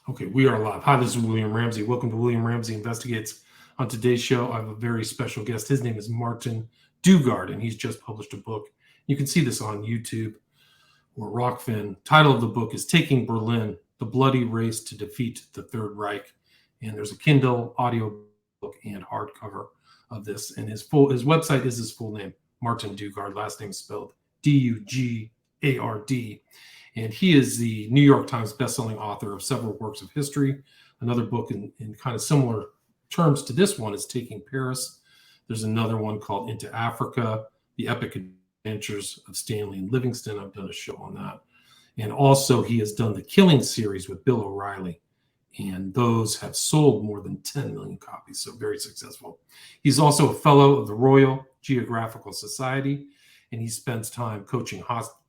Okay, we are live. Hi, this is William Ramsey. Welcome to William Ramsey Investigates. On today's show, I have a very special guest. His name is Martin Dugard, and he's just published a book. You can see this on YouTube or Rockfin. Title of the book is Taking Berlin, The Bloody Race to Defeat the Third Reich. And there's a Kindle audio book and hardcover of this. And his website is his full name, Martin Dugard, last name spelled Dugard. And he is the New York Times bestselling author of several works of history. Another book in kind of similar terms to this one is Taking Paris. There's another one called Into Africa, The Epic Adventures of Stanley and Livingston. I've done a show on that. And also he has done the Killing series with Bill O'Reilly. And those have sold more than 10 million copies, so very successful. He's also a fellow of the Royal Geographical Society, and he spends time coaching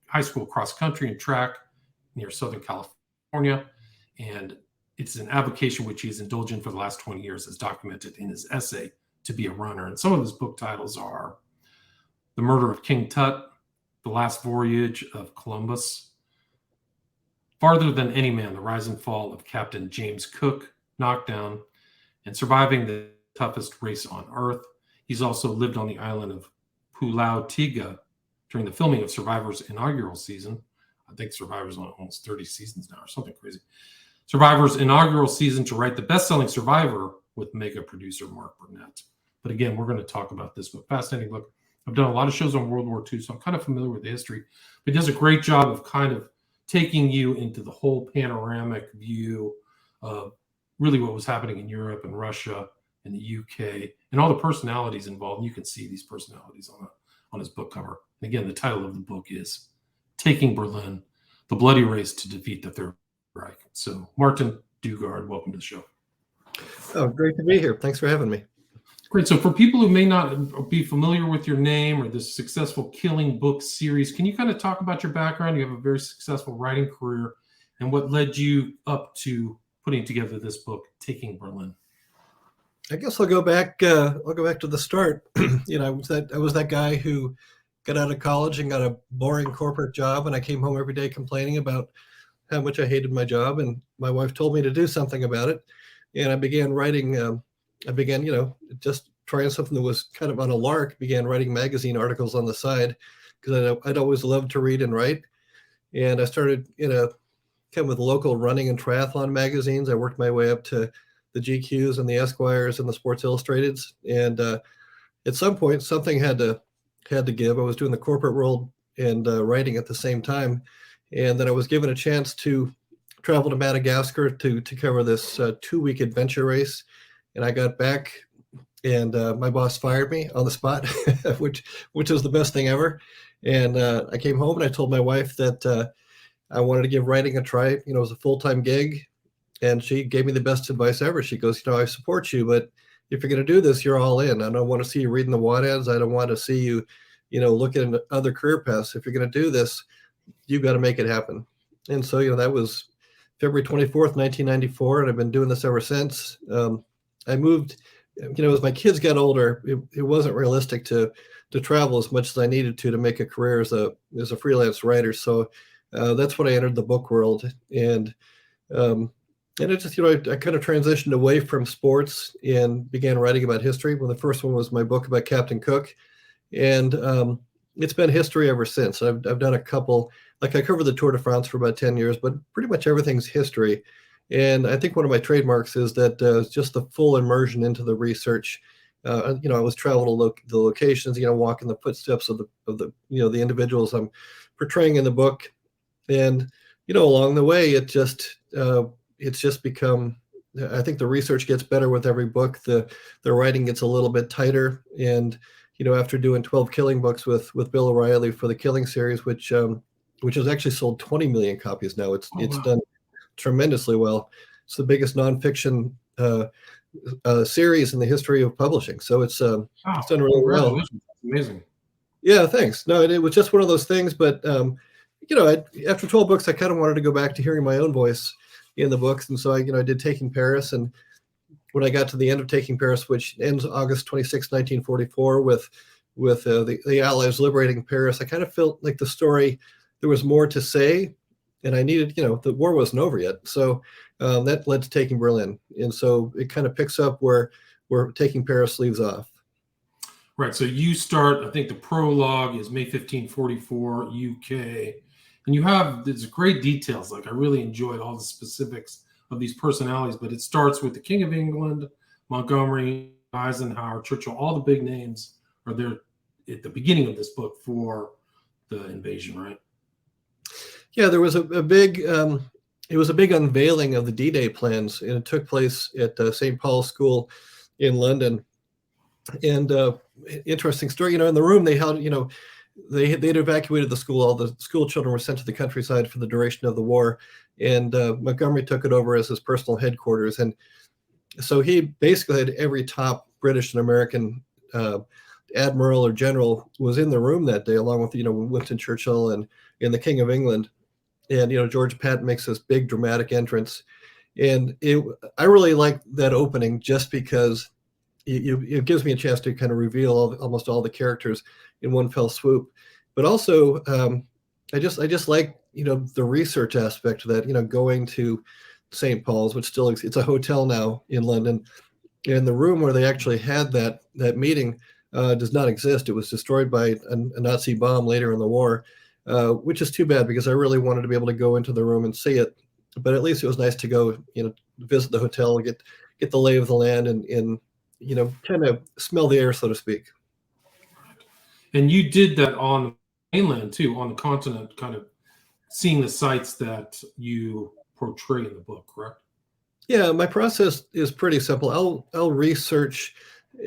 high school cross country and track near Southern California. And it's an avocation which he's indulged in for the last 20 years, as documented in his essay, To Be a Runner. And some of his book titles are The Murder of King Tut, The Last Voyage of Columbus, Farther Than Any Man, The Rise and Fall of Captain James Cook, Knockdown, and Surviving the Toughest Race on Earth. He's also lived on the island of Pulau Tiga during the filming of Survivor's inaugural season. I think Survivor's on almost 30 seasons now or something crazy. Survivor's inaugural season to write the best-selling Survivor with mega producer Mark Burnett. But again, we're going to talk about this book. Fascinating book. I've done a lot of shows on World War II, so I'm kind of familiar with the history. But he does a great job of kind of taking you into the whole panoramic view of really what was happening in Europe and Russia and the UK and all the personalities involved. And you can see these personalities on his book cover. And again, the title of the book is Taking Berlin, The Bloody Race to Defeat the Third Reich. So, Martin Dugard, welcome to the show. Oh, great to be here. Thanks for having me. Great. So for people who may not be familiar with your name or this successful Killing book series, can you kind of talk about your background? You have a very successful writing career and what led you up to putting together this book, Taking Berlin. I guess I'll go back to the start. I was that guy who got out of college and got a boring corporate job, and I came home every day complaining about how much I hated my job, and my wife told me to do something about it. And I began writing, just trying something that was kind of on a lark, began writing magazine articles on the side because I'd always loved to read and write. And I started kind of with local running and triathlon magazines. I worked my way up to the GQs and the Esquires and the Sports Illustrateds. And at some point, something had to give. I was doing the corporate world and writing at the same time. And then I was given a chance to travel to Madagascar to cover this 2-week adventure race. And I got back and my boss fired me on the spot, which was the best thing ever. And I came home and I told my wife that I wanted to give writing a try. It was a full-time gig. And she gave me the best advice ever. She goes, I support you, but if you're going to do this, you're all in. I don't want to see you reading the WAD ads. I don't want to see you, looking at other career paths. If you're going to do this, you've got to make it happen. And so, that was February 24th, 1994, and I've been doing this ever since. I moved, as my kids got older, it wasn't realistic to travel as much as I needed to make a career as a freelance writer. So that's when I entered the book world. And it just, I kind of transitioned away from sports and began writing about history. Well, the first one was my book about Captain Cook. And it's been history ever since. I've done a couple, I covered the Tour de France for about 10 years, but pretty much everything's history. And I think one of my trademarks is that just the full immersion into the research. I was traveling to the locations, walking the footsteps of the individuals I'm portraying in the book. And, along the way, it's just become, I think the research gets better with every book. The writing gets a little bit tighter. And, after doing 12 Killing books with Bill O'Reilly for the Killing series, which has actually sold 20 million copies now. It's done tremendously well. It's the biggest nonfiction series in the history of publishing. So it's done really well. Amazing. Yeah, thanks. No, it was just one of those things. But after 12 books, I kind of wanted to go back to hearing my own voice in the books, and so I did Taking Paris. And when I got to the end of Taking Paris, which ends August 26, 1944, with the Allies liberating Paris, I kind of felt like the story, there was more to say. and I needed, the war wasn't over yet. So that led to Taking Berlin. And so it kind of picks up where Taking Paris leaves off. Right. So you start, I think the prologue is May 1544, UK. And you have, there's great details. Like I really enjoyed all the specifics of these personalities, but it starts with the King of England, Montgomery, Eisenhower, Churchill, all the big names are there at the beginning of this book for the invasion, right? Yeah, there was a big, it was a big unveiling of the D-Day plans, and it took place at St. Paul's School in London. And interesting story, in the room they held, they'd evacuated the school. All the school children were sent to the countryside for the duration of the war, and Montgomery took it over as his personal headquarters. And so he basically had every top British and American admiral or general was in the room that day, along with Winston Churchill and the King of England. And George Patton makes this big dramatic entrance, and I really like that opening just because it gives me a chance to kind of reveal almost all the characters in one fell swoop. But also, I just like the research aspect of that. Going to St. Paul's, which still it's a hotel now in London, and the room where they actually had that meeting does not exist. It was destroyed by a Nazi bomb later in the war, which is too bad because I really wanted to be able to go into the room and see it. But at least it was nice to go, visit the hotel, get the lay of the land, and kind of smell the air, so to speak. And you did that on the mainland too, on the continent, kind of seeing the sites that you portray in the book, correct? Yeah, my process is pretty simple. I'll research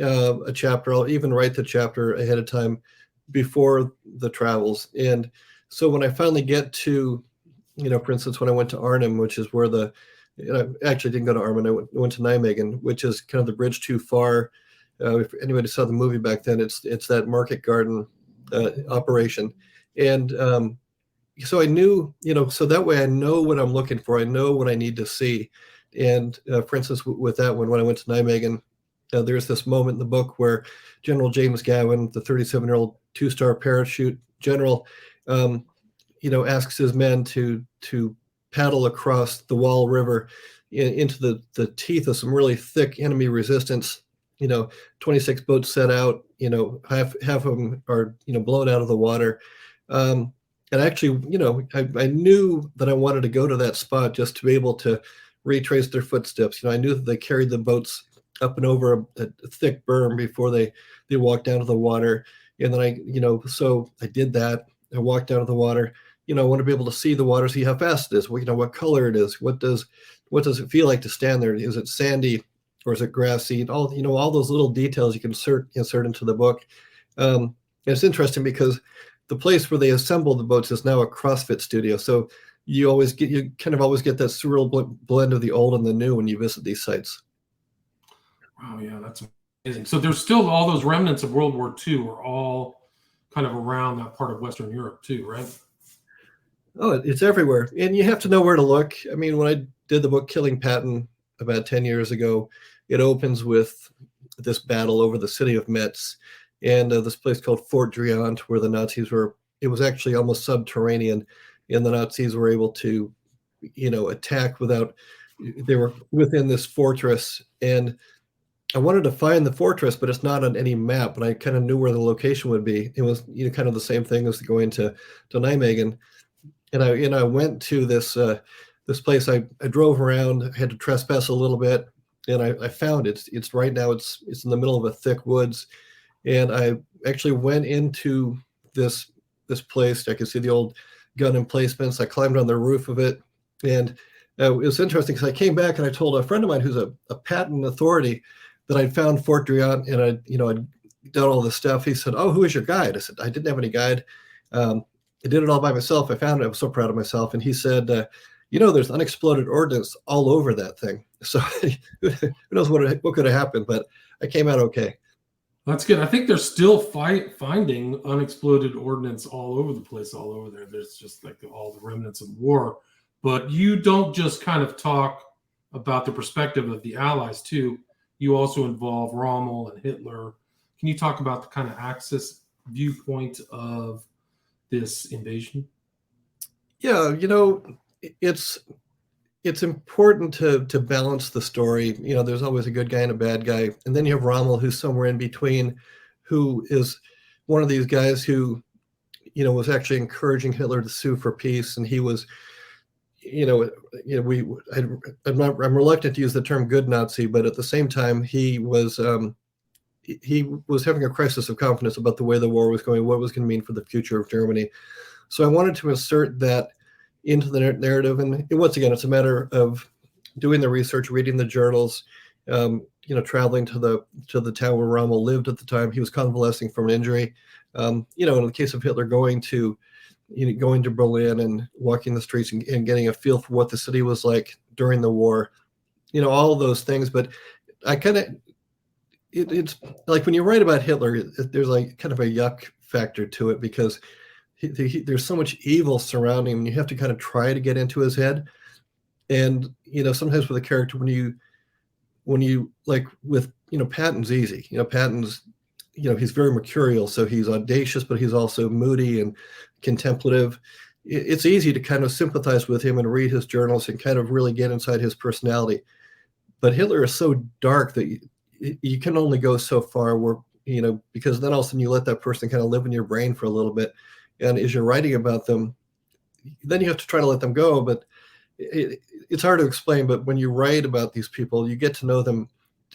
a chapter. I'll even write the chapter ahead of time before the travels. And so when I finally get to, for instance, when I went to Arnhem, which is where I actually didn't go to Arnhem, I went to Nijmegen, which is kind of the bridge too far. If anybody saw the movie back then, it's that market garden operation. And so I knew, so that way I know what I'm looking for. I know what I need to see. And for instance, with that one, when I went to Nijmegen, there's this moment in the book where General James Gowan, the 37-year-old two-star parachute general, asks his men to paddle across the Wall River into the teeth of some really thick enemy resistance. 26 boats set out. Half of them are blown out of the water. And actually, I knew that I wanted to go to that spot just to be able to retrace their footsteps. I knew that they carried the boats up and over a thick berm before they walked down to the water. And then so I did that. I walked down to the water. I want to be able to see the water, see how fast it is, what color it is, what does it feel like to stand there? Is it sandy or is it grassy? All those little details you can insert into the book. And it's interesting because the place where they assemble the boats is now a CrossFit studio. So you kind of always get that surreal blend of the old and the new when you visit these sites. Wow, yeah, that's amazing. So there's still all those remnants of World War II are all kind of around that part of Western Europe too, right? Oh, it's everywhere. And you have to know where to look. I mean, when I did the book Killing Patton about 10 years ago, it opens with this battle over the city of Metz and this place called Fort Driant, where the Nazis it was actually almost subterranean, and the Nazis were able to, attack they were within this fortress. And I wanted to find the fortress, but it's not on any map, but I kind of knew where the location would be. It was kind of the same thing as going to Nijmegen. And I went to this place. I drove around. I had to trespass a little bit, and I found it. It's right now. It's in the middle of a thick woods, and I actually went into this place. I could see the old gun emplacements. I climbed on the roof of it, and it was interesting because I came back and I told a friend of mine who's a patent authority that I'd found Fort Driant and I'd done all this stuff. He said, "Oh, who is your guide?" I said, "I didn't have any guide. I did it all by myself. I found it. I was so proud of myself." And he said, there's unexploded ordnance all over that thing. So who knows what could have happened, but I came out okay. That's good. I think they're still finding unexploded ordnance all over the place, all over there. There's just like all the remnants of war. But you don't just kind of talk about the perspective of the Allies too. You also involve Rommel and Hitler. Can you talk about the kind of Axis viewpoint of this invasion? Yeah, it's important to balance the story. There's always a good guy and a bad guy, and then you have Rommel, who's somewhere in between, who is one of these guys who was actually encouraging Hitler to sue for peace, and he was, I'm reluctant to use the term good Nazi, but at the same time, he was having a crisis of confidence about the way the war was going, what it was going to mean for the future of Germany. So I wanted to insert that into the narrative, and once again, it's a matter of doing the research, reading the journals, traveling to the town where Rommel lived at the time. He was convalescing from an injury. In the case of Hitler, going to Berlin and walking the streets and getting a feel for what the city was like during the war, all of those things. But it's like when you write about Hitler, there's like kind of a yuck factor to it, because there's so much evil surrounding him. You have to kind of try to get into his head. And, sometimes with a character, when you like with, Patton's easy. Patton's, he's very mercurial. So he's audacious, but he's also moody and contemplative. It's easy to kind of sympathize with him and read his journals and kind of really get inside his personality. But Hitler is so dark that you can only go so far where, because then all of a sudden you let that person kind of live in your brain for a little bit. And as you're writing about them, then you have to try to let them go. But it's hard to explain. But when you write about these people, you get to know them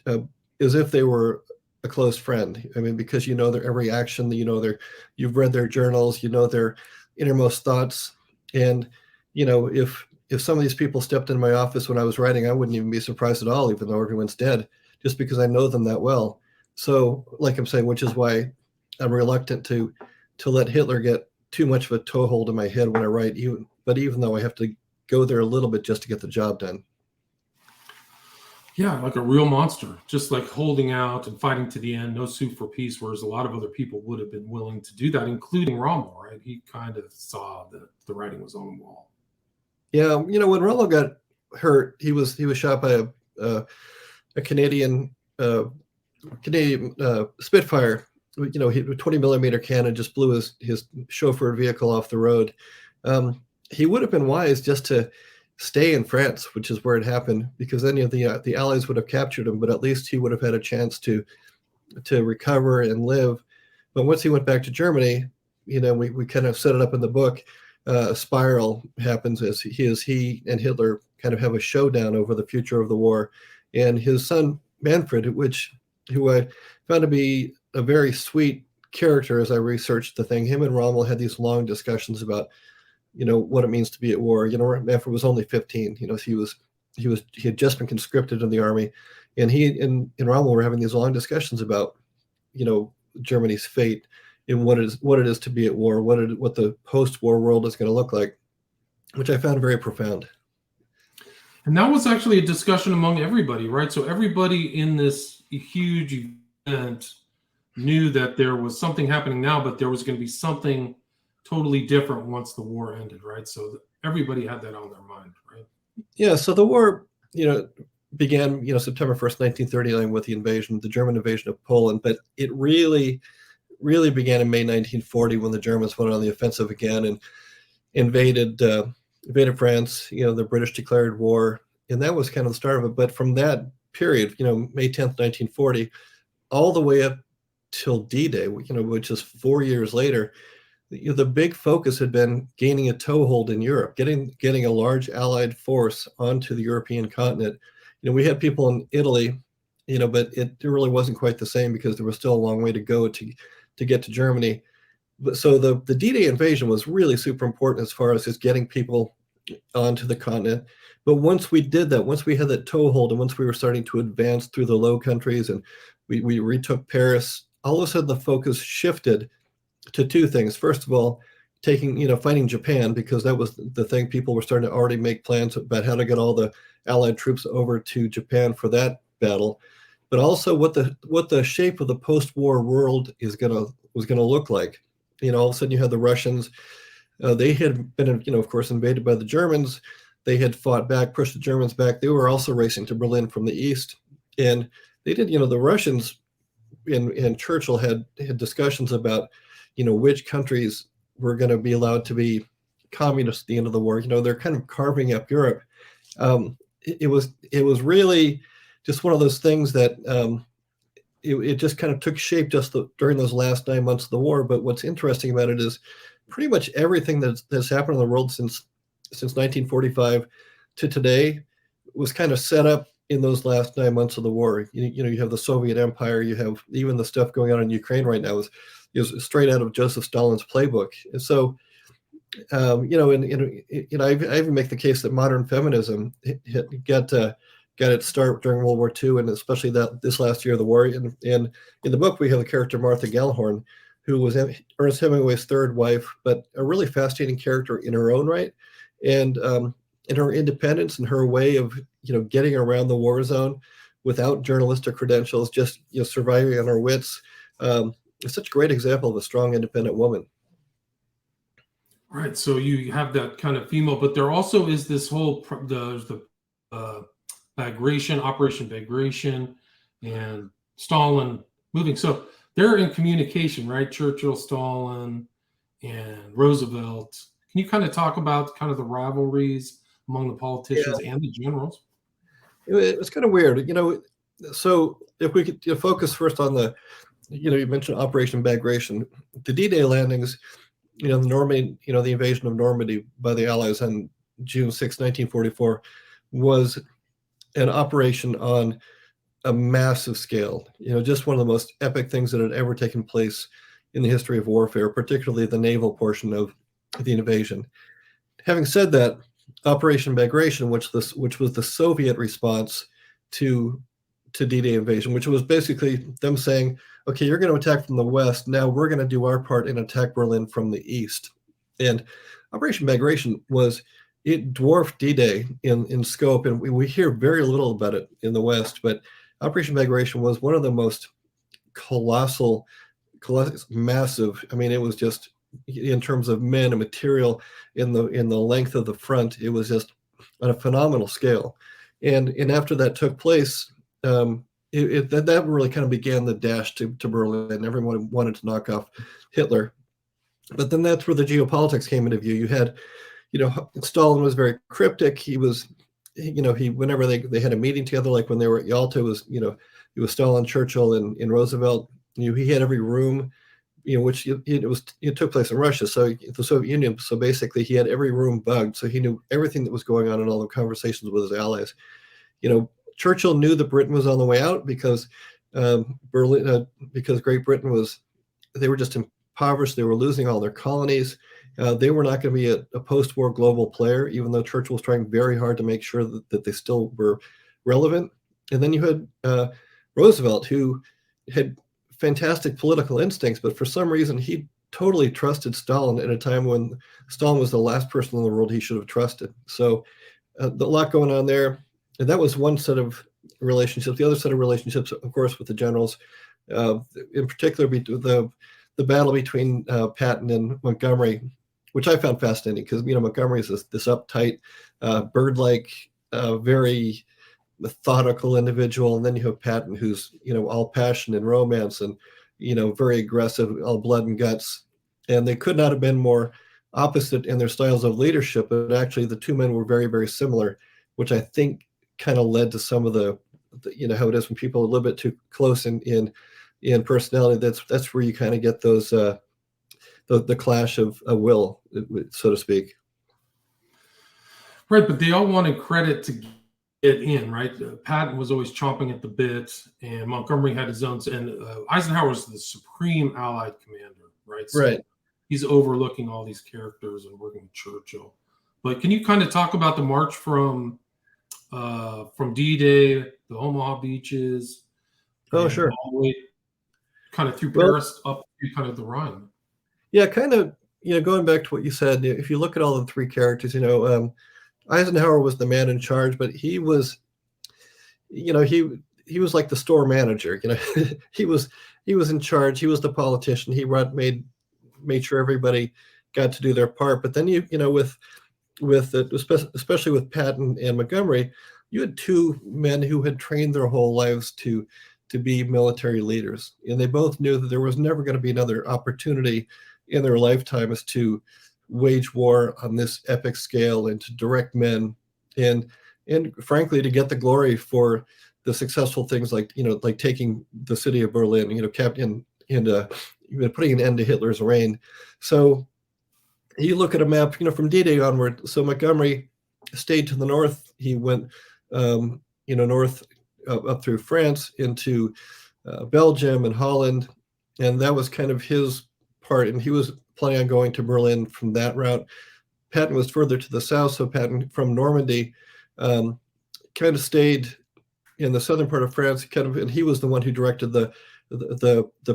as if they were a close friend. I mean, because you know their every action, you've read their journals, their innermost thoughts. And, if some of these people stepped in my office when I was writing, I wouldn't even be surprised at all, even though everyone's dead, just because I know them that well. So, like I'm saying, which is why I'm reluctant to let Hitler get too much of a toehold in my head when I write, even though I have to go there a little bit just to get the job done. Yeah, like a real monster, just like holding out and fighting to the end, no sue for peace, whereas a lot of other people would have been willing to do that, including Rommel, right? He kind of saw that the writing was on the wall. Yeah, when Rommel got hurt, he was shot by a Canadian Spitfire. A 20 millimeter cannon just blew his chauffeured vehicle off the road. He would have been wise just to stay in France, which is where it happened, because any of the Allies would have captured him, but at least he would have had a chance to recover and live. But once he went back to Germany, we kind of set it up in the book. A spiral happens as he and Hitler kind of have a showdown over the future of the war. And his son, Manfred, who I found to be a very sweet character as I researched the thing, him and Rommel had these long discussions about, what it means to be at war. Manfred was only 15. He had just been conscripted in the army, and he and Rommel were having these long discussions about, Germany's fate and what it is to be at war, what the post-war world is going to look like, which I found very profound. And that was actually a discussion among everybody, right? So everybody in this huge event knew that there was something happening now, but there was going to be something totally different once the war ended, right? So everybody had that on their mind, right? Yeah. So the war, began, September 1st, 1939 with the German invasion of Poland, but it really, really began in May 1940 when the Germans went on the offensive again and invaded France. The British declared war, and that was kind of the start of it. But from that period, May 10th, 1940, all the way up till D-Day, which is 4 years later, the big focus had been gaining a toehold in Europe, getting a large Allied force onto the European continent. We had people in Italy, but it really wasn't quite the same because there was still a long way to go to get to Germany. But so the D-Day invasion was really super important as far as just getting people onto the continent. But once we did that, once we had that toehold, and once we were starting to advance through the Low Countries and we retook Paris, all of a sudden the focus shifted to two things. First of all, fighting Japan, because that was the thing. People were starting to already make plans about how to get all the Allied troops over to Japan for that battle, but also what the shape of the post-war world was going to look like. All of a sudden you had the Russians. They had been, of course, invaded by the Germans. They had fought back, pushed the Germans back. They were also racing to Berlin from the east, and they did. The Russians and Churchill had discussions about, which countries were going to be allowed to be communists at the end of the war. They're kind of carving up Europe. It was really just one of those things that it just kind of took shape during those last 9 months of the war. But what's interesting about it is pretty much everything that's happened in the world since 1945 to today was kind of set up in those last 9 months of the war. You have the Soviet Empire, you have even the stuff going on in Ukraine right now is straight out of Joseph Stalin's playbook. And so, I even make the case that modern feminism got its start during World War II, and especially this last year of the war. And in the book, we have the character Martha Gellhorn, who was Ernest Hemingway's third wife, but a really fascinating character in her own right. And in her independence and her way of getting around the war zone without journalistic credentials, just surviving on her wits. It's such a great example of a strong, independent woman. Right. So you have that kind of female, but there also is this whole there's the Bagration, Operation Bagration, and Stalin moving. So they're in communication, right? Churchill, Stalin, and Roosevelt. Can you kind of talk about kind of the rivalries among the politicians and the generals? It was kind of weird, So if we could focus first on you mentioned Operation Bagration, the D-Day landings, the invasion of Normandy by the Allies on June 6, 1944, was an operation on a massive scale. Just one of the most epic things that had ever taken place in the history of warfare, particularly the naval portion of the invasion. Having said that, Operation Bagration, which was the Soviet response to D-Day invasion, which was basically them saying, okay, you're going to attack from the west. Now we're going to do our part and attack Berlin from the east. And Operation Bagration it dwarfed D-Day in scope, and we hear very little about it in the West, but Operation Bagration was one of the most colossal, massive. I mean, it was just, in terms of men and material, in the length of the front, it was just on a phenomenal scale. And after that took place, that really kind of began the dash to Berlin. Everyone wanted to knock off Hitler. But then that's where the geopolitics came into view. You had, Stalin was very cryptic. He was, whenever they had a meeting together, like when they were at Yalta, it was Stalin, Churchill, and Roosevelt. He had every room, which it took place in Russia, so the Soviet Union. So basically, he had every room bugged, so he knew everything that was going on in all the conversations with his allies. Churchill knew that Britain was on the way out because because Great Britain they were just impoverished. They were losing all their colonies. They were not going to be a post-war global player, even though Churchill was trying very hard to make sure that they still were relevant. And then you had Roosevelt, who had fantastic political instincts, but for some reason he totally trusted Stalin at a time when Stalin was the last person in the world he should have trusted. So a lot going on there. And that was one set of relationships. The other set of relationships, of course, with the generals, in particular, the battle between Patton and Montgomery, which I found fascinating because, Montgomery is this uptight, bird-like, very methodical individual. And then you have Patton, who's, all passion and romance and, very aggressive, all blood and guts. And they could not have been more opposite in their styles of leadership, but actually the two men were very, very similar, which I think kind of led to some of the how it is when people are a little bit too close in personality. That's where you kind of get those the clash of will, so to speak. Right, but they all wanted credit to get in, right? Patton was always chomping at the bit, and Montgomery had his own, and Eisenhower was the supreme Allied commander, right? So right. He's overlooking all these characters and working with Churchill. But can you kind of talk about the march from D-Day, the Omaha beaches? Oh, sure. All the way kind of through Paris up to kind of the Rhine. Yeah, kind of, going back to what you said, if you look at all the three characters, Eisenhower was the man in charge, but he was, he was like the store manager, he was in charge. He was the politician. He made sure everybody got to do their part. But then especially with Patton and Montgomery, you had two men who had trained their whole lives to be military leaders, and they both knew that there was never going to be another opportunity in their lifetimes to wage war on this epic scale and to direct men, and frankly to get the glory for the successful things like like taking the city of Berlin, kept in and putting an end to Hitler's reign. So you look at a map, from D-Day onward. So Montgomery stayed to the north. He went, north up through France into Belgium and Holland, and that was kind of his part. And he was planning on going to Berlin from that route. Patton was further to the south, so Patton from Normandy kind of stayed in the southern part of France. And he was the one who directed the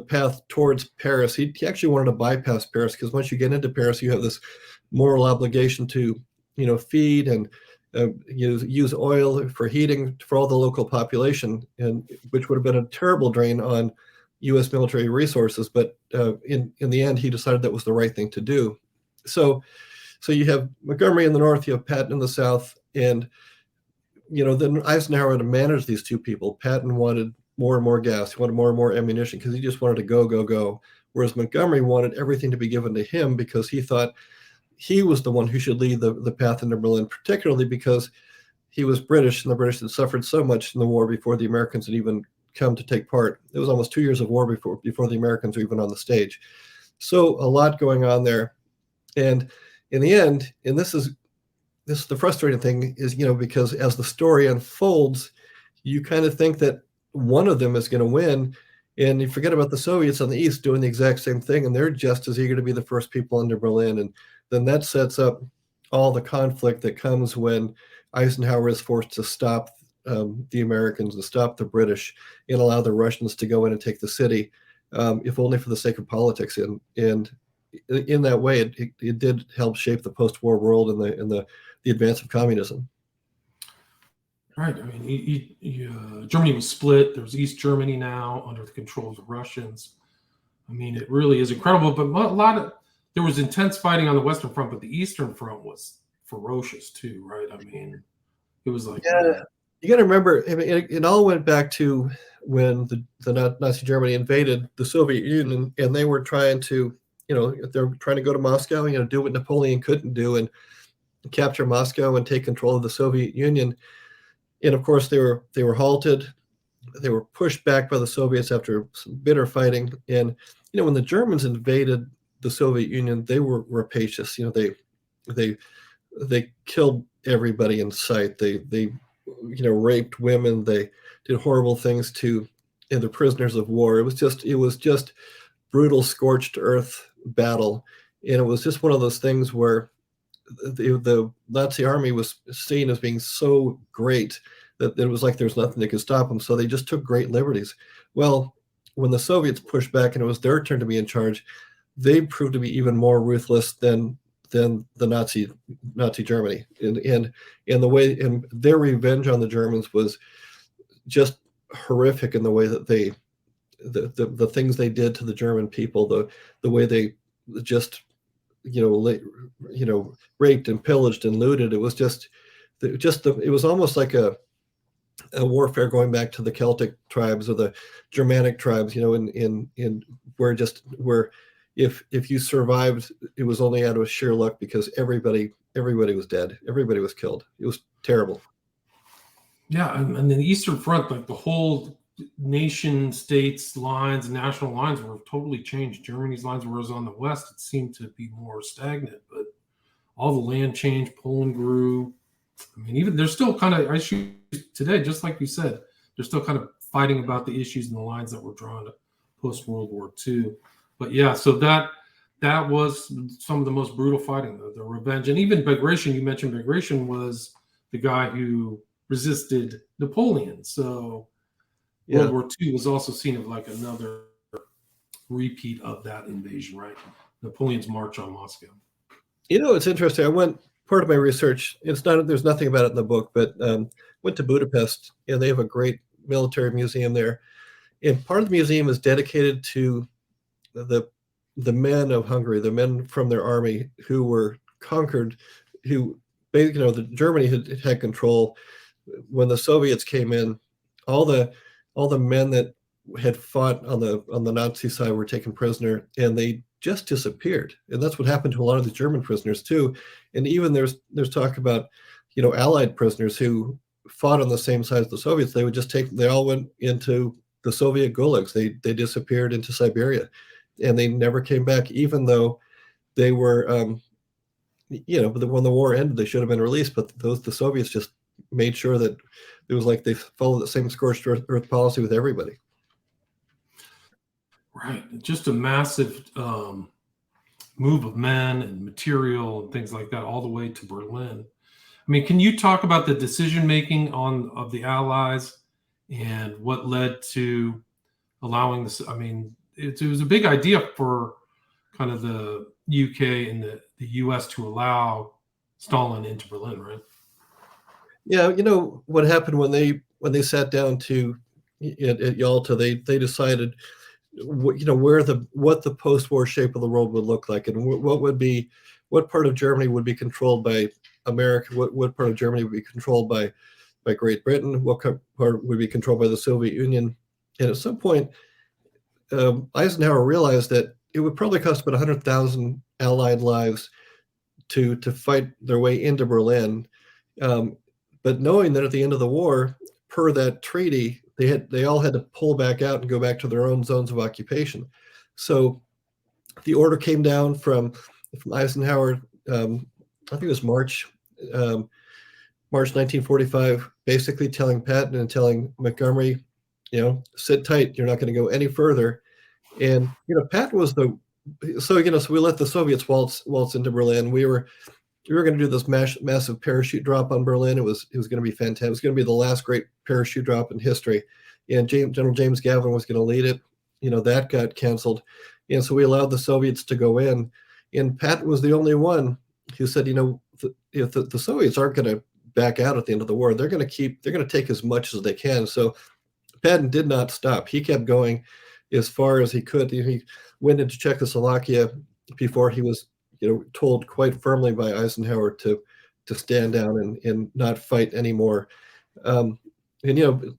path towards Paris. He actually wanted to bypass Paris because once you get into Paris, you have this moral obligation to, feed and use oil for heating for all the local population, and which would have been a terrible drain on U.S. military resources. But in the end, he decided that was the right thing to do. So you have Montgomery in the north, you have Patton in the south, and then Eisenhower had to manage these two people. Patton wanted more and more gas. He wanted more and more ammunition because he just wanted to go. Whereas Montgomery wanted everything to be given to him because he thought he was the one who should lead the path into Berlin, particularly because he was British, and the British had suffered so much in the war before the Americans had even come to take part. It was almost 2 years of war before the Americans were even on the stage. So a lot going on there. And in the end, and this is the frustrating thing is, because as the story unfolds, you kind of think that one of them is going to win, and you forget about the Soviets on the east doing the exact same thing, and they're just as eager to be the first people into Berlin. And then that sets up all the conflict that comes when Eisenhower is forced to stop the Americans, to stop the British, and allow the Russians to go in and take the city, if only for the sake of politics. And in that way, it did help shape the post-war world and the advance of communism. Right. I mean, Germany was split. There's East Germany now under the control of the Russians. I mean, it really is incredible. But there was intense fighting on the Western Front, but the Eastern Front was ferocious too, right? I mean, it was like you got to remember. I mean, it all went back to when the Nazi Germany invaded the Soviet Union, and they were trying to, they're trying to go to Moscow, do what Napoleon couldn't do and capture Moscow and take control of the Soviet Union. And of course, they were halted. They were pushed back by the Soviets after some bitter fighting. And when the Germans invaded the Soviet Union, they were rapacious. They killed everybody in sight. They raped women. They did horrible things to the prisoners of war. It was just brutal, scorched earth battle, and it was just one of those things where the Nazi army was seen as being so great that it was like there's nothing that could stop them. So they just took great liberties. Well, when the Soviets pushed back and it was their turn to be in charge, they proved to be even more ruthless than the Nazi Germany, and the way, and their revenge on the Germans was just horrific in the way that the things they did to the German people, the way they just raped and pillaged and looted. It was it was almost like a warfare going back to the Celtic tribes or the Germanic tribes, in where if you survived, it was only out of sheer luck because everybody was dead. Everybody was killed. It was terrible. Yeah, and the Eastern Front, like the whole nation states lines and national lines were totally changed. Germany's lines, whereas on the West, it seemed to be more stagnant, but all the land changed. Poland grew. I mean, even there's still kind of issues today, just like you said, they're still kind of fighting about the issues and the lines that were drawn post World War II. But yeah, so that was some of the most brutal fighting, the revenge. And even Bagration, you mentioned Bagration was the guy who resisted Napoleon. So World War II was also seen as like another repeat of that invasion, right? Napoleon's march on Moscow. It's interesting. Part of my research, there's nothing about it in the book, but went to Budapest, and they have a great military museum there. And part of the museum is dedicated to the men of Hungary, the men from their army who were conquered, who basically, Germany had control. When the Soviets came in, all the men that had fought on the Nazi side were taken prisoner, and they just disappeared. And that's what happened to a lot of the German prisoners too. And even there's talk about, Allied prisoners who fought on the same side as the Soviets. They all went into the Soviet gulags. They disappeared into Siberia, and they never came back, even though they were, when the war ended, they should have been released. But the Soviets just made sure that it was like they followed the same scorched earth policy with everybody. Right. Just a massive move of men and material and things like that all the way to Berlin. I mean, can you talk about the decision making of the Allies and what led to allowing this? I mean, it was a big idea for kind of the UK and the US to allow Stalin into Berlin, right? Yeah, what happened when they sat down at Yalta, they decided what the post-war shape of the world would look like, and what part of Germany would be controlled by America, what part of Germany would be controlled by Great Britain, what part would be controlled by the Soviet Union. And at some point, Eisenhower realized that it would probably cost about 100,000 Allied lives to fight their way into Berlin. But knowing that at the end of the war, per that treaty, they all had to pull back out and go back to their own zones of occupation. So the order came down from Eisenhower, I think it was March 1945, basically telling Patton and telling Montgomery, sit tight, you're not going to go any further. And Patton was so we let the Soviets waltz into Berlin. We were going to do this massive parachute drop on Berlin. It was going to be fantastic. It was going to be the last great parachute drop in history. And General James Gavin was going to lead it. That got canceled. And so we allowed the Soviets to go in. And Patton was the only one who said, the Soviets aren't going to back out at the end of the war. They're going to take as much as they can. So Patton did not stop. He kept going as far as he could. He went into Czechoslovakia before he was told quite firmly by Eisenhower to stand down and not fight anymore. And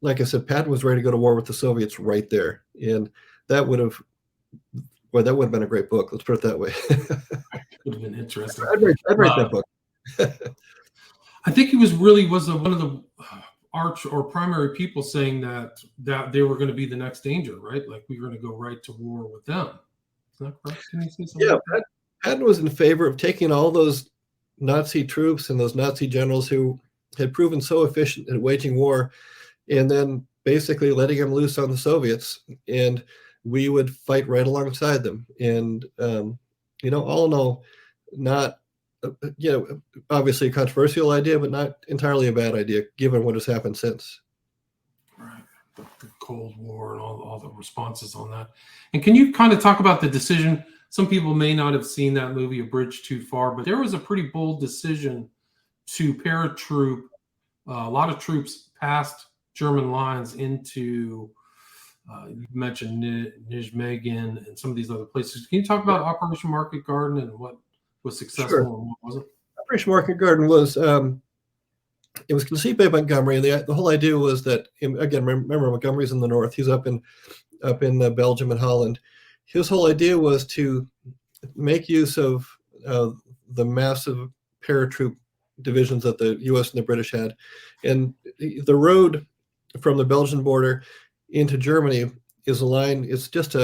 like I said, Patton was ready to go to war with the Soviets right there, and that would have been a great book. Let's put it that way. Would have been interesting. I'd write that book. I think he was one of the arch or primary people saying that they were going to be the next danger, right? Like we were going to go right to war with them. Is that correct? Can you say something? Yeah, like that? Patton was in favor of taking all those Nazi troops and those Nazi generals who had proven so efficient at waging war, and then basically letting them loose on the Soviets, and we would fight right alongside them. And all in all, not obviously a controversial idea, but not entirely a bad idea given what has happened since. Right, the Cold War and all the responses on that. And can you kind of talk about the decision? Some people may not have seen that movie, A Bridge Too Far, but there was a pretty bold decision to paratroop a lot of troops past German lines into, you mentioned Nijmegen and some of these other places. Can you talk about Operation Market Garden and what was successful and what wasn't? Operation Market Garden was, it was conceived by Montgomery, and the whole idea was that, again, remember Montgomery's in the north, he's up in Belgium and Holland. His whole idea was to make use of the massive paratroop divisions that the U.S. and the British had. And the road from the Belgian border into Germany is a line, it's just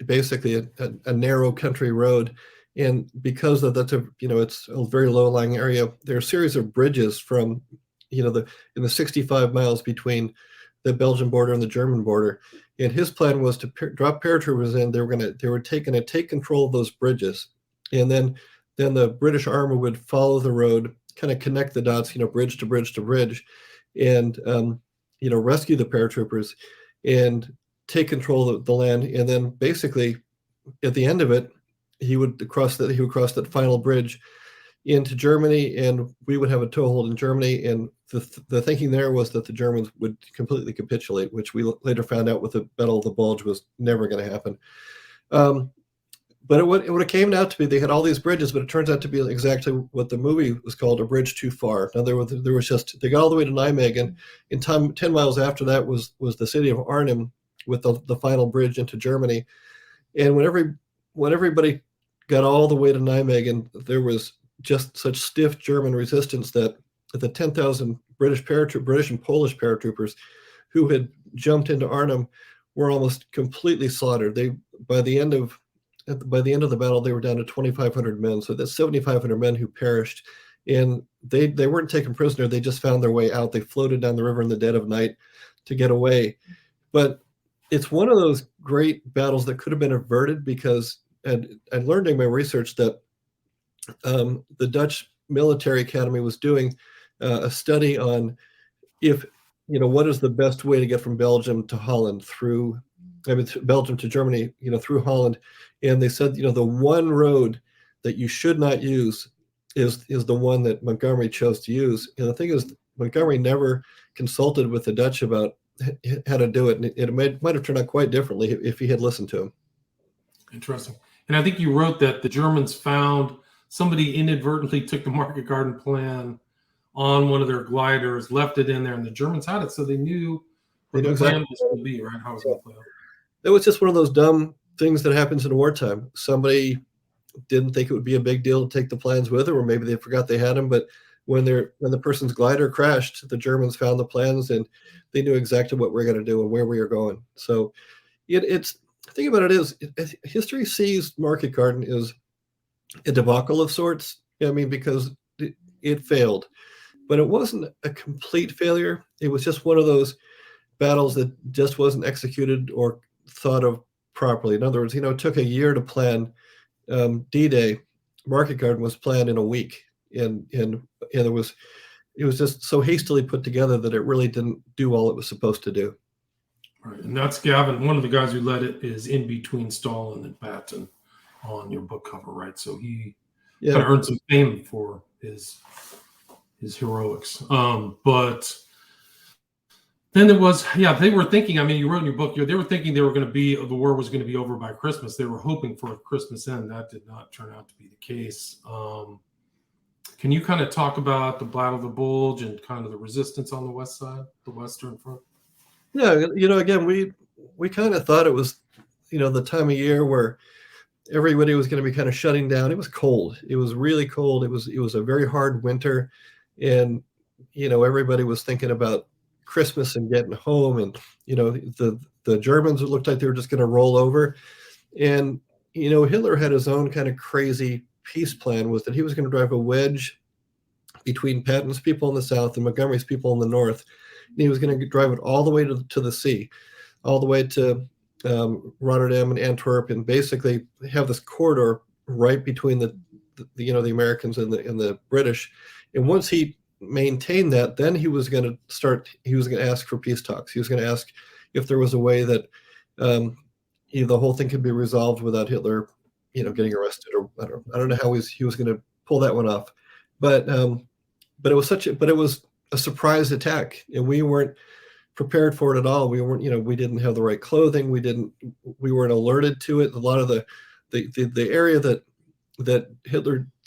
basically a narrow country road. And because that's it's a very low-lying area, there are a series of bridges from, in the 65 miles between the Belgian border and the German border. And his plan was to drop paratroopers in. They were going to take control of those bridges, and then the British Army would follow the road, kind of connect the dots, bridge to bridge to bridge, and rescue the paratroopers and take control of the land. And then basically, at the end of it, he would cross that final bridge into Germany, and we would have a toehold in Germany. And the thinking there was that the Germans would completely capitulate, which we later found out with the Battle of the Bulge was never going to happen. But it would have came out to be, they had all these bridges, but it turns out to be exactly what the movie was called, A Bridge Too Far. Now, there was just, they got all the way to Nijmegen, and 10 miles after that was the city of Arnhem with the final bridge into Germany. And when when everybody got all the way to Nijmegen, there was just such stiff German resistance that the 10,000 British and Polish paratroopers who had jumped into Arnhem were almost completely slaughtered. By the end of the battle, they were down to 2,500 men. So that's 7,500 men who perished, and they weren't taken prisoner. They just found their way out. They floated down the river in the dead of night to get away. But it's one of those great battles that could have been averted, because I learned in my research that the Dutch Military Academy was doing a study on what is the best way to get from Belgium to Holland Belgium to Germany, through Holland. And they said, the one road that you should not use is the one that Montgomery chose to use. And the thing is, Montgomery never consulted with the Dutch about how to do it. And it might have turned out quite differently if he had listened to him. Interesting. And I think you wrote that the Germans found somebody inadvertently took the Market Garden plan on one of their gliders, left it in there, and the Germans had it, so they knew what the plan was going to be, right? How it was going to play out. It was just one of those dumb things that happens in wartime. Somebody didn't think it would be a big deal to take the plans with them, or maybe they forgot they had them. But when the person's glider crashed, the Germans found the plans, and they knew exactly what we're going to do and where we are going. So it's the thing about it is, history sees Market Garden as a debacle of sorts. I mean, because it failed, but it wasn't a complete failure. It was just one of those battles that just wasn't executed or thought of properly. In other words, it took a year to plan D-Day. Market Garden was planned in a week, and it was just so hastily put together that it really didn't do all it was supposed to do. Right, and that's Gavin. One of the guys who led it is in between Stalin and Patton on your book cover, right? So he kind of earned some fame for his heroics. But then there was, they were thinking, I mean, you wrote in your book, they were thinking the war was going to be over by Christmas. They were hoping for a Christmas end. That did not turn out to be the case. Can you kind of talk about the Battle of the Bulge and kind of the resistance on the west side, the Western Front? Yeah, again, we kind of thought it was, the time of year where everybody was going to be kind of shutting down. It was cold. It was really cold. It was a very hard winter, and everybody was thinking about Christmas and getting home, and the Germans, it looked like they were just going to roll over. And Hitler had his own kind of crazy peace plan, was that he was going to drive a wedge between Patton's people in the south and Montgomery's people in the north. And he was going to drive it all the way to the sea, all the way to Rotterdam and Antwerp, and basically have this corridor right between the Americans and the British. And once he maintained that, then he was going to ask for peace talks. He was going to ask if there was a way that the whole thing could be resolved without Hitler getting arrested, or I don't know how he was going to pull that one off. But it was a surprise attack, and we weren't prepared for it at all. We weren't, we didn't have the right clothing. We weren't alerted to it. A lot of the area that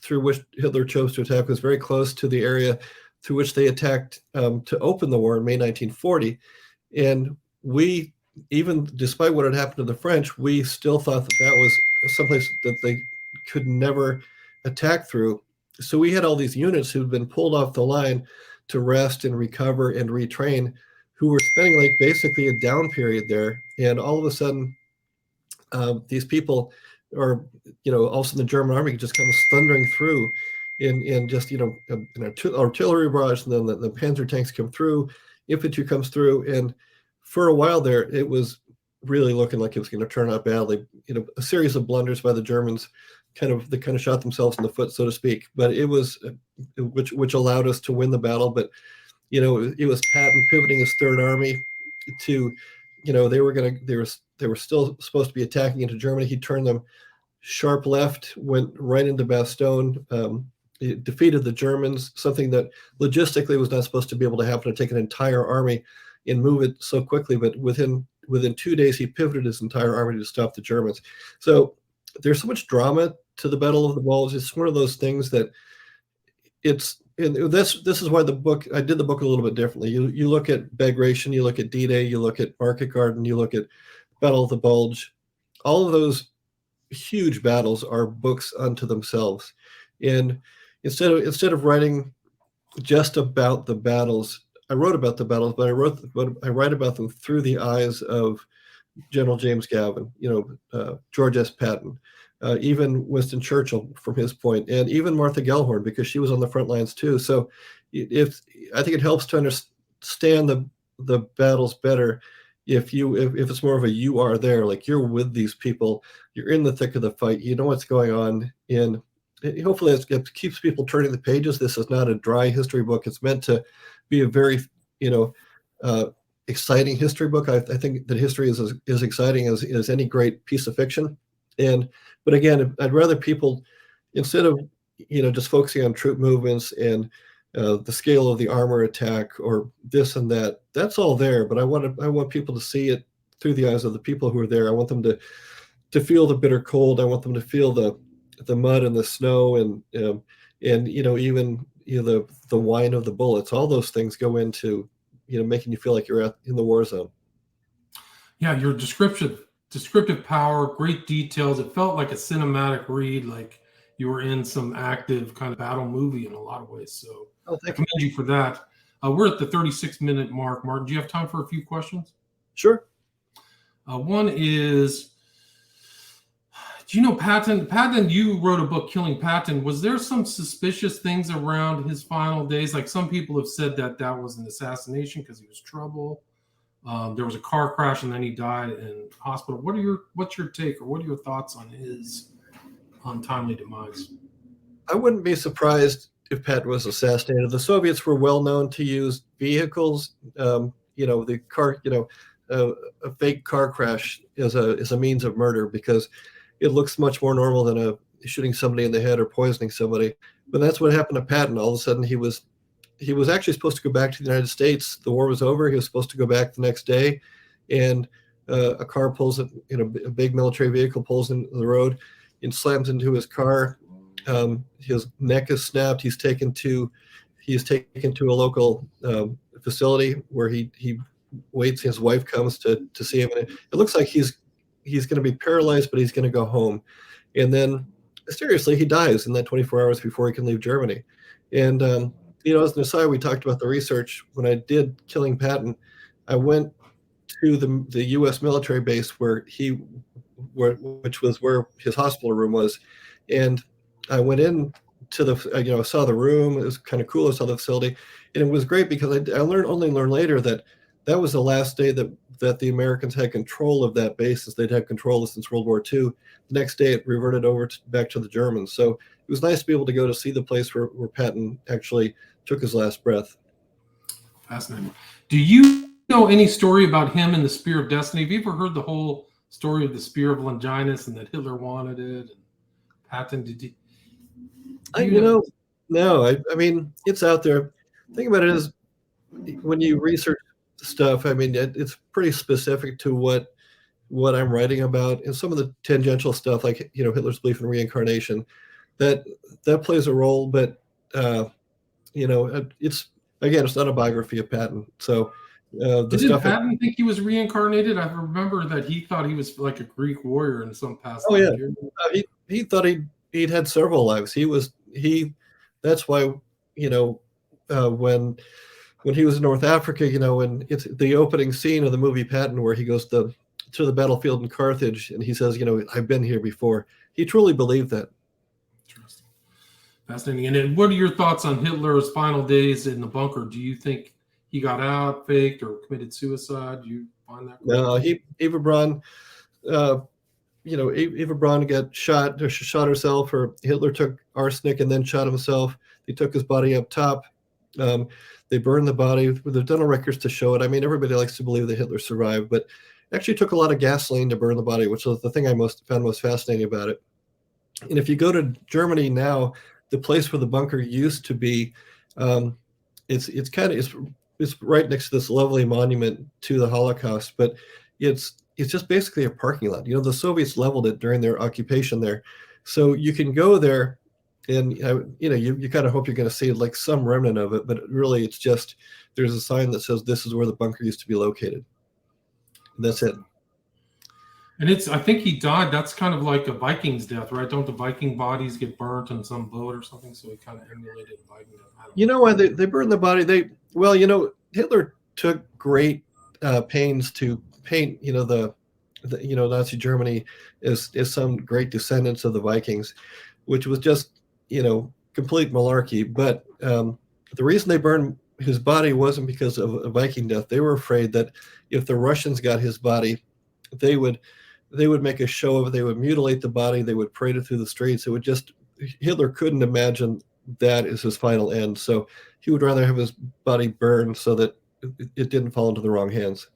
through which Hitler chose to attack was very close to the area through which they attacked to open the war in May 1940. And we, even despite what had happened to the French, we still thought that was someplace that they could never attack through. So we had all these units who'd been pulled off the line to rest and recover and retrain, who were spending basically a down period there. And all of a sudden, these people are, all of a sudden the German army just comes thundering through in just, an artillery barrage, and then the Panzer tanks come through, infantry comes through. And for a while there, it was really looking like it was going to turn out badly. A series of blunders by the Germans kind of shot themselves in the foot, so to speak. But it was, which allowed us to win the battle. But, it was Patton pivoting his Third Army to, they were still supposed to be attacking into Germany. He turned them sharp left, went right into Bastogne. It defeated the Germans, something that logistically was not supposed to be able to happen, to take an entire army and move it so quickly. But within 2 days, he pivoted his entire army to stop the Germans. So there's so much drama to the Battle of the Bulge. It's one of those things that this is why I did the book a little bit differently. You look at Bagration, you look at D-Day, you look at Market Garden, you look at Battle of the Bulge. All of those huge battles are books unto themselves. And instead of writing just about the battles, I wrote about the battles, but I write about them through the eyes of General James Gavin, George S. Patton, even Winston Churchill from his point, and even Martha Gellhorn, because she was on the front lines too. So if I think it helps to understand the battles better if it's more of a you are there, like you're with these people, you're in the thick of the fight, you know what's going on, and hopefully it keeps people turning the pages. This is not a dry history book. It's meant to be a very exciting history book. I think that history is as exciting as any great piece of fiction. But again, I'd rather people, instead of just focusing on troop movements and the scale of the armor attack or this and that, that's all there. But I want people to see it through the eyes of the people who are there. I want them to feel the bitter cold. I want them to feel the mud and the snow and even the whine of the bullets. All those things go into making you feel like you're in the war zone. Yeah, your descriptive power, great details. It felt like a cinematic read, like you were in some active kind of battle movie in a lot of ways. So I commend you for that. We're at the 36-minute mark. Martin, do you have time for a few questions? Sure. One is, do you know Patton? Patton, you wrote a book, Killing Patton. Was there some suspicious things around his final days? Like some people have said that was an assassination because he was trouble. There was a car crash and then he died in hospital. What's your take, or what are your thoughts on his untimely demise? I wouldn't be surprised if Patton was assassinated. The Soviets were well known to use vehicles, the car, a fake car crash is a means of murder because it looks much more normal than shooting somebody in the head or poisoning somebody. But that's what happened to Patton. All of a sudden, he was actually supposed to go back to the United States. The war was over. He was supposed to go back the next day, and a car pulls, a big military vehicle pulls into the road and slams into his car. His neck is snapped. He's taken to a local facility where he waits. His wife comes to see him. And it looks like he's going to be paralyzed, but he's going to go home. And then, seriously, he dies in that 24 hours before he can leave Germany. And, as an aside, we talked about the research. When I did Killing Patton, I went to the U.S. military base which was where his hospital room was. And I went in to I saw the room. It was kind of cool. I saw the facility. And it was great because I only learned later that was the last day that the Americans had control of that base, since they'd had control since World War II. The next day, it reverted over back to the Germans. So it was nice to be able to go to see the place where Patton actually took his last breath. Fascinating. Do you know any story about him and the Spear of Destiny? Have you ever heard the whole story of the Spear of Longinus and that Hitler wanted it? And Patton, did you? No. I mean, it's out there. The thing about it is, when you research stuff, I mean, it's pretty specific to what I'm writing about, and some of the tangential stuff, like Hitler's belief in reincarnation, that plays a role. But it's not a biography of Patton. So did Patton think he was reincarnated? I remember that he thought he was like a Greek warrior in some past. Oh yeah, he thought he'd had several lives. That's why when he was in North Africa, and it's the opening scene of the movie Patton, where he goes to the battlefield in Carthage, and he says, I've been here before. He truly believed that. Interesting. Fascinating. And then what are your thoughts on Hitler's final days in the bunker? Do you think he got out, faked, or committed suicide? Do you find that correct? No, Eva Braun, Eva Braun got shot herself, or Hitler took arsenic and then shot himself. They took his body up top. They burned the body with the dental records to show it. I mean, everybody likes to believe that Hitler survived, but actually took a lot of gasoline to burn the body, which was the thing I found most fascinating about it. And if you go to Germany now, the place where the bunker used to be, it's right next to this lovely monument to the Holocaust, but it's just basically a parking lot. The Soviets leveled it during their occupation there, so you can go there. And you kind of hope you're going to see like some remnant of it, but really it's just there's a sign that says this is where the bunker used to be located. And that's it. And I think he died. That's kind of like a Viking's death, right? Don't the Viking bodies get burnt on some boat or something? So he kind of emulated a Viking death. I don't You know. know why they burned the body? Well, Hitler took great pains to paint, the Nazi Germany is some great descendants of the Vikings, which was just, complete malarkey. But the reason they burned his body wasn't because of a Viking death. They were afraid that if the Russians got his body, they would make a show of it. They would mutilate the body. They would parade it through the streets. Hitler couldn't imagine that as his final end. So he would rather have his body burned so that it didn't fall into the wrong hands.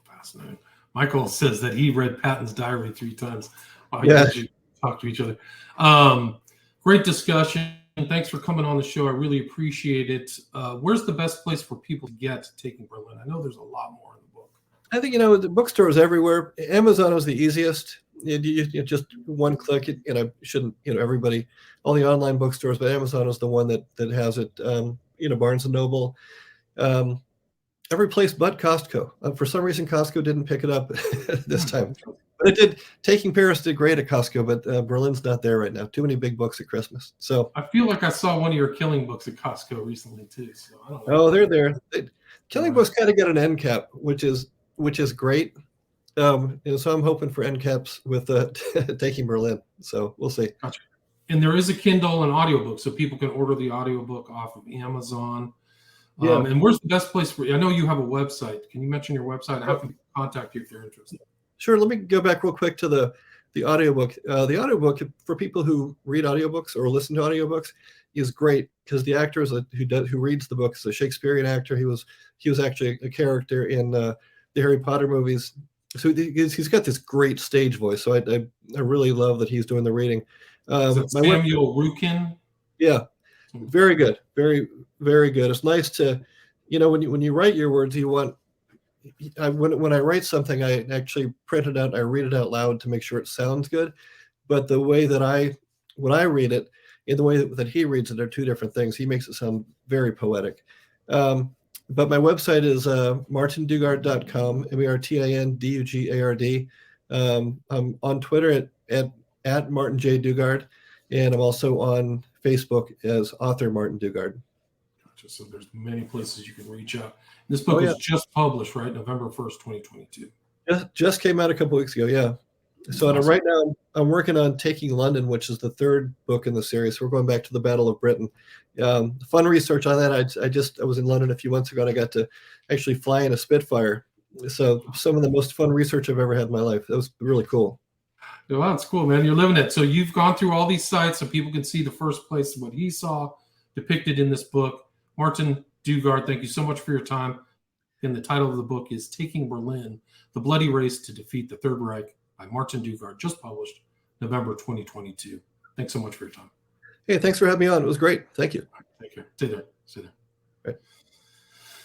Fascinating. Michael says that he read Patton's diary 3 times. Yeah. You talk to each other. Great discussion. Thanks for coming on the show. I really appreciate it. Where's the best place for people to get Taking Berlin? I know there's a lot more in the book. I think, the bookstores everywhere. Amazon is the easiest. You just one click. Shouldn't, everybody, all the online bookstores, but Amazon is the one that has it. Barnes and Noble, every place but Costco. For some reason, Costco didn't pick it up this time. But it did. Taking Paris did great at Costco, but Berlin's not there right now. Too many big books at Christmas. So I feel like I saw one of your Killing books at Costco recently too. So I don't know. Oh, they're there. Killing books kind of get an end cap, which is great. So I'm hoping for end caps with Taking Berlin. So we'll see. Gotcha. And there is a Kindle and audiobook, so people can order the audiobook off of Amazon. Yeah. And where's the best place for you? I know you have a website. Can you mention your website? How can people contact you if they're interested? Sure. Let me go back real quick to the audiobook. The audiobook for people who read audiobooks or listen to audiobooks is great because the actor who reads the book is a Shakespearean actor. He was actually a character in the Harry Potter movies. So he's got this great stage voice. So I really love that he's doing the reading. Is that Samuel Rukin? Yeah, very good, very very good. It's nice to, when you write your words, you want. When I write something, I actually print it out. I read it out loud to make sure it sounds good. But the way that when I read it, and the way that he reads it are two different things. He makes it sound very poetic. But my website is martindugard.com, MartinDugard. I'm on Twitter at Martin J. Dugard, and I'm also on Facebook as author Martin Dugard. Gotcha. So there's many places you can reach out. This book was just published, right? November 1st, 2022. Just came out a couple weeks ago, yeah. So awesome. Right now I'm working on Taking London, which is the 3rd book in the series. We're going back to the Battle of Britain. Fun research on that. I was in London a few months ago, and I got to actually fly in a Spitfire. So some of the most fun research I've ever had in my life. That was really cool. Wow, that's cool, man. You're living it. So you've gone through all these sites so people can see the first place what he saw depicted in this book. Martin Dugard, thank you so much for your time. And the title of the book is Taking Berlin, The Bloody Race to Defeat the Third Reich by Martin Dugard, just published November 2022. Thanks so much for your time. Hey, thanks for having me on. It was great. Thank you. Take care. Stay there. Right.